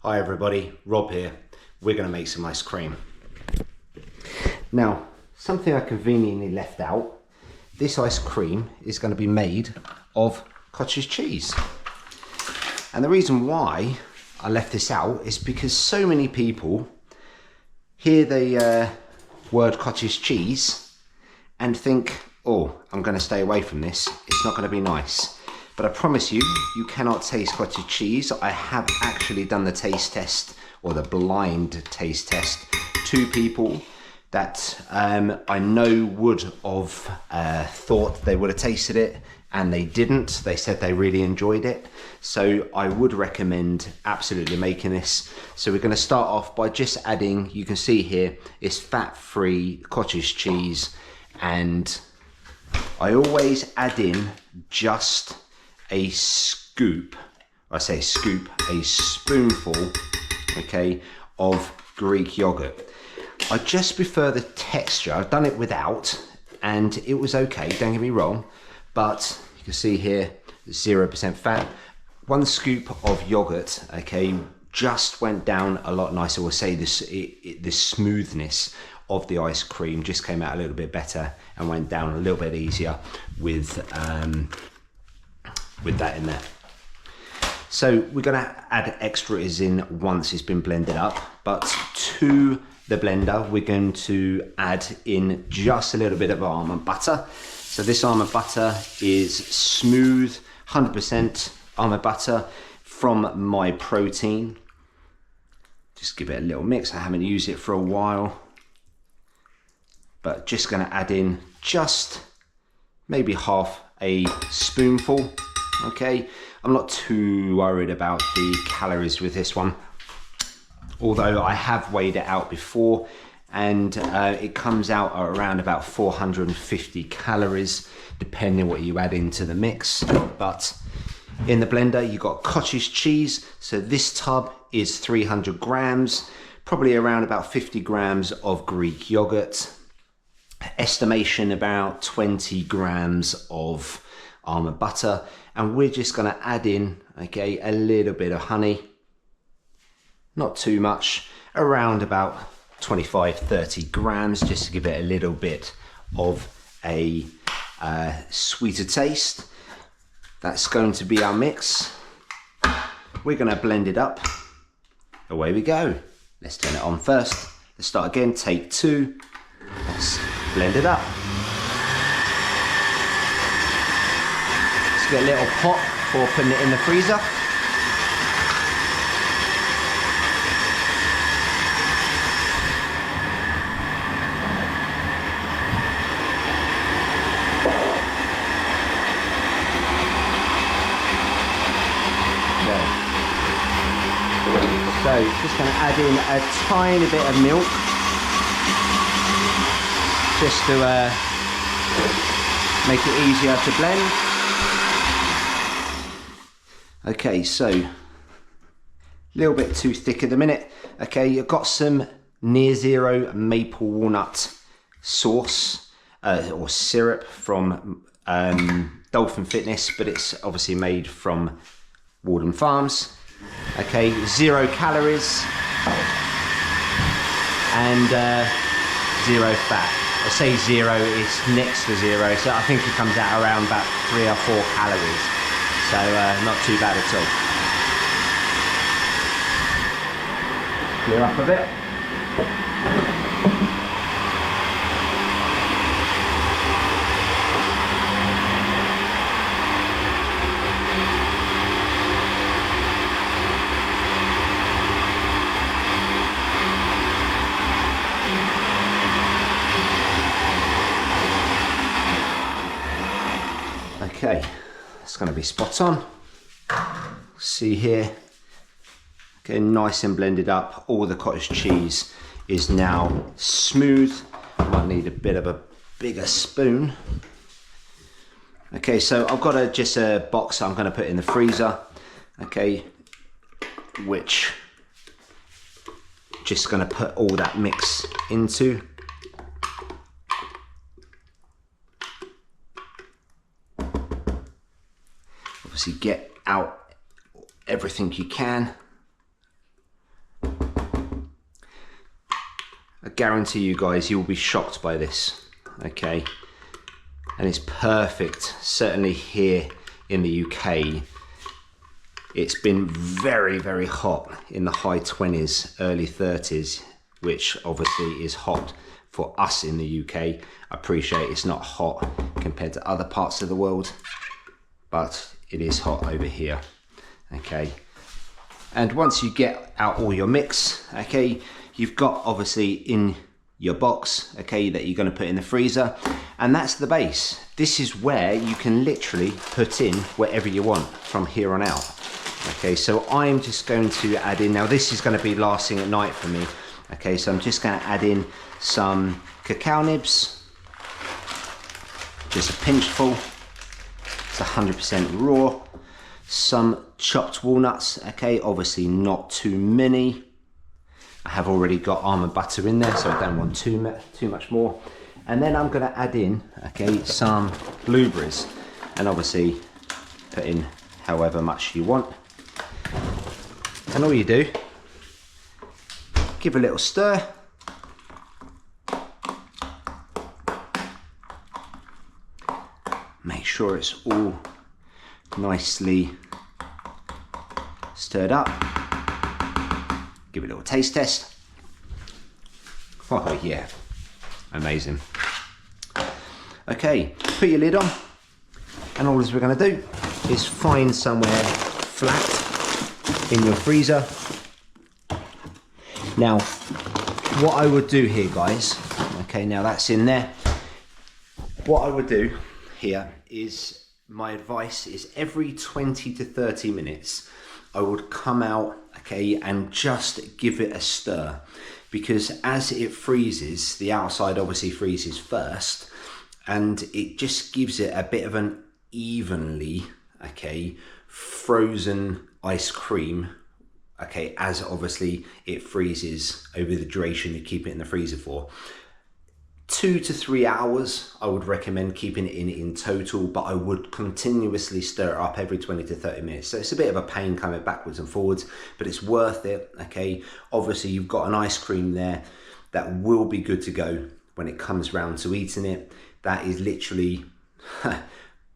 Hi everybody, Rob here. We're going to make some ice cream. Now, something I conveniently left out, this ice cream is going to be made of cottage cheese. And the reason why I left this out is because so many people hear the word cottage cheese and think, oh, I'm going to stay away from this, it's not going to be nice. But I promise you, you cannot taste cottage cheese. I have actually done the taste test, or the blind taste test, to people that I know would have thought they would have tasted it, and they didn't. They said they really enjoyed it. So I would recommend absolutely making this. So we're going to start off by just adding, you can see here, it's fat-free cottage cheese, and I always add in just a scoop, I say scoop, a spoonful, okay, of Greek yogurt. I just prefer the texture. I've done it without and it was okay, don't get me wrong, but you can see here 0% fat. 1 scoop of yogurt, okay, just went down a lot nicer. We'll say this, the smoothness of the ice cream just came out a little bit better and went down a little bit easier with that in there. So we're going to add extras in once it's been blended up, but to the blender we're going to add in just a little bit of almond butter. So this almond butter is smooth, 100% almond butter from My Protein. Just give it a little mix. I haven't used it for a while, but just going to add in just maybe half a spoonful. Okay, I'm not too worried about the calories with this one, although I have weighed it out before, and it comes out at around about 450 calories depending what you add into the mix. But in the blender you got cottage cheese, so this tub is 300 grams, probably around about 50 grams of Greek yogurt, estimation about 20 grams of almond butter, and we're just going to add in, okay, a little bit of honey, not too much, around about 25-30 grams, just to give it a little bit of a sweeter taste. That's going to be our mix. We're going to blend it up. Away we go. Let's turn it on first. Let's start again, take 2. Let's blend it up. Get a little pot before putting it in the freezer. So just going to add in a tiny bit of milk just to make it easier to blend. Okay, so a little bit too thick at the minute. Okay, you've got some near zero maple walnut sauce or syrup from Dolphin Fitness, but it's obviously made from Walden Farms. Okay, 0 calories and 0 fat. I say 0, it's next to 0, so I think it comes out around about 3 or 4 calories. So not too bad at all. Clear up a bit. Okay. It's going to be spot on. See here, getting nice and blended up. All the cottage cheese is now smooth. Might need a bit of a bigger spoon. Okay, so I've got just a box I'm going to put in the freezer. Okay, which just going to put all that mix into. Obviously get out everything you can. I guarantee you guys, you will be shocked by this, okay? And it's perfect, certainly here in the UK. It's been very, very hot in the high 20s, early 30s, which obviously is hot for us in the UK. I appreciate it's not hot compared to other parts of the world, but it is hot over here, okay? And once you get out all your mix, okay, you've got obviously in your box, okay, that you're going to put in the freezer, and that's the base. This is where you can literally put in whatever you want from here on out. Okay, so I'm just going to add in, now this is going to be lasting at night for me, okay, so I'm just going to add in some cacao nibs, just a pinchful, it's 100% raw, some chopped walnuts, okay, obviously not too many. I have already got almond butter in there, so I don't want too much more. And then I'm going to add in, okay, some blueberries, and obviously put in however much you want. And all you do, give a little stir. Make sure it's all nicely stirred up. Give it a little taste test. Oh yeah, amazing. Okay, put your lid on, and all we're going to do is find somewhere flat in your freezer. Now, what I would do here, guys, okay, now that's in there. What I would do here is, my advice is every 20 to 30 minutes, I would come out, okay, and just give it a stir, because as it freezes, the outside obviously freezes first, and it just gives it a bit of an evenly, okay, frozen ice cream, okay, as obviously it freezes over the duration you keep it in the freezer for. 2 to 3 hours, I would recommend keeping it in total, but I would continuously stir it up every 20 to 30 minutes. So it's a bit of a pain coming backwards and forwards, but it's worth it, okay? Obviously you've got an ice cream there that will be good to go when it comes round to eating it. That is literally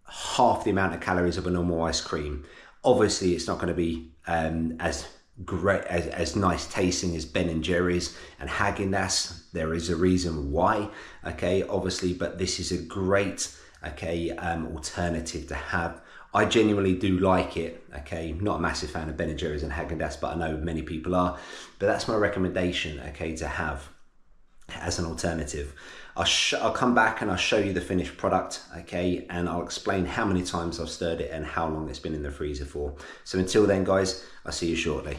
half the amount of calories of a normal ice cream. Obviously it's not going to be as great, as nice tasting as Ben & Jerry's and Häagen-Dazs. There is a reason why, okay, obviously, but this is a great, okay, alternative to have. I genuinely do like it, okay, not a massive fan of Ben & Jerry's and Häagen-Dazs, but I know many people are, but that's my recommendation, okay, to have as an alternative. I'll come back and I'll show you the finished product, okay, and I'll explain how many times I've stirred it and how long it's been in the freezer for. So until then, guys, I'll see you shortly.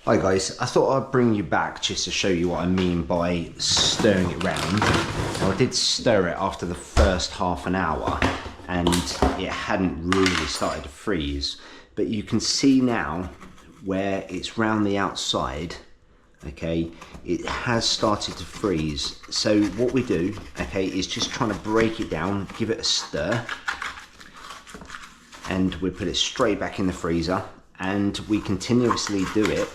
Hi guys, I thought I'd bring you back just to show you what I mean by stirring it round. Now I did stir it after the first half an hour and it hadn't really started to freeze, but you can see now where it's round the outside, okay, it has started to freeze. So what we do, okay, is just trying to break it down, give it a stir, and we put it straight back in the freezer, and we continuously do it.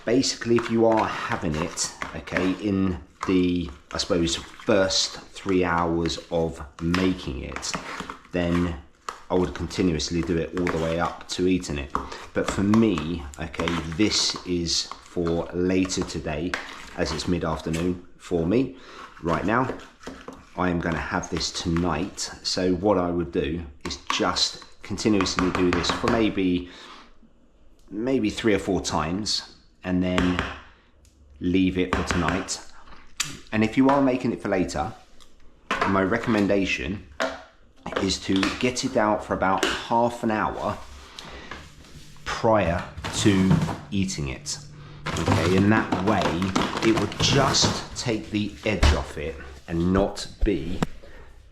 Basically, if you are having it, okay, in the, I suppose, first 3 hours of making it, then I would continuously do it all the way up to eating it. But for me, okay, this is for later today, as it's mid-afternoon for me right now. I am going to have this tonight, so what I would do is just continuously do this for maybe 3 or 4 times, and then leave it for tonight. And if you are making it for later, my recommendation is to get it out for about half an hour prior to eating it. Okay, in that way, it would just take the edge off it and not be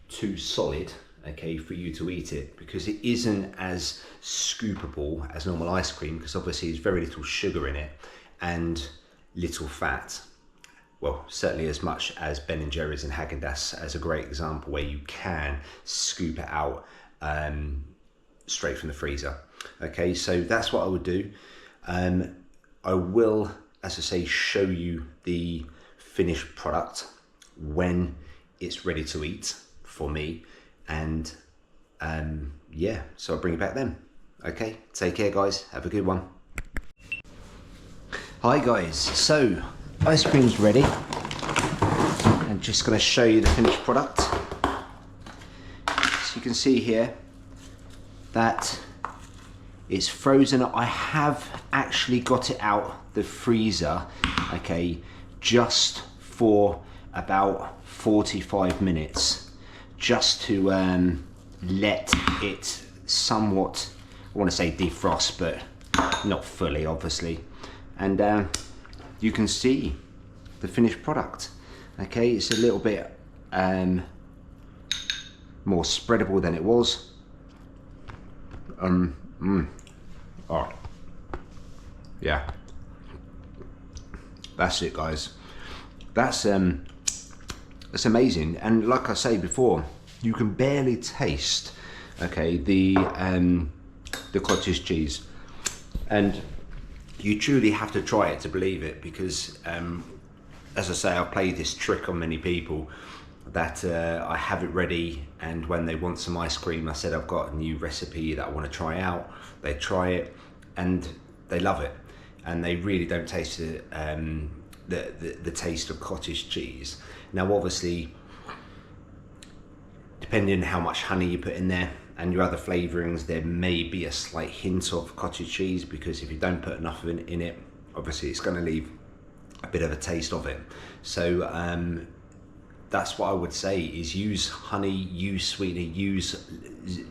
too solid, okay, for you to eat it, because it isn't as scoopable as normal ice cream, because obviously there's very little sugar in it and little fat. Well, certainly as much as Ben & Jerry's and Häagen-Dazs as a great example where you can scoop it out straight from the freezer. Okay, so that's what I would do. I will as I say, show you the finished product when it's ready to eat for me. And yeah, so I'll bring it back then. Okay, take care guys, have a good one. Hi guys, so ice cream's ready. I'm just going to show you the finished product. So you can see here that it's frozen. I have actually got it out the freezer, okay, just for about 45 minutes, just to let it somewhat, I want to say defrost, but not fully obviously. And you can see the finished product. Okay, it's a little bit more spreadable than it was. Oh, yeah, that's it guys. That's amazing. And like I say before, you can barely taste, okay, the cottage cheese, and you truly have to try it to believe it, because as I say, I've played this trick on many people that I have it ready, and when they want some ice cream, I said I've got a new recipe that I want to try out. They try it and they love it, and they really don't taste it, the taste of cottage cheese. Now obviously, depending on how much honey you put in there and your other flavourings, there may be a slight hint of cottage cheese, because if you don't put enough of it in it, obviously it's going to leave a bit of a taste of it. So that's what I would say, is use honey, use sweetener, use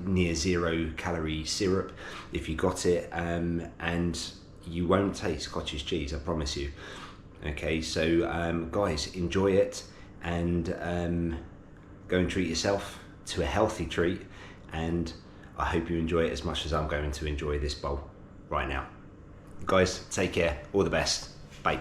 near 0 calorie syrup if you got it, and you won't taste cottage cheese, I promise you. Okay, so guys, enjoy it, and go and treat yourself to a healthy treat, and I hope you enjoy it as much as I'm going to enjoy this bowl right now. Guys, take care, all the best, bye.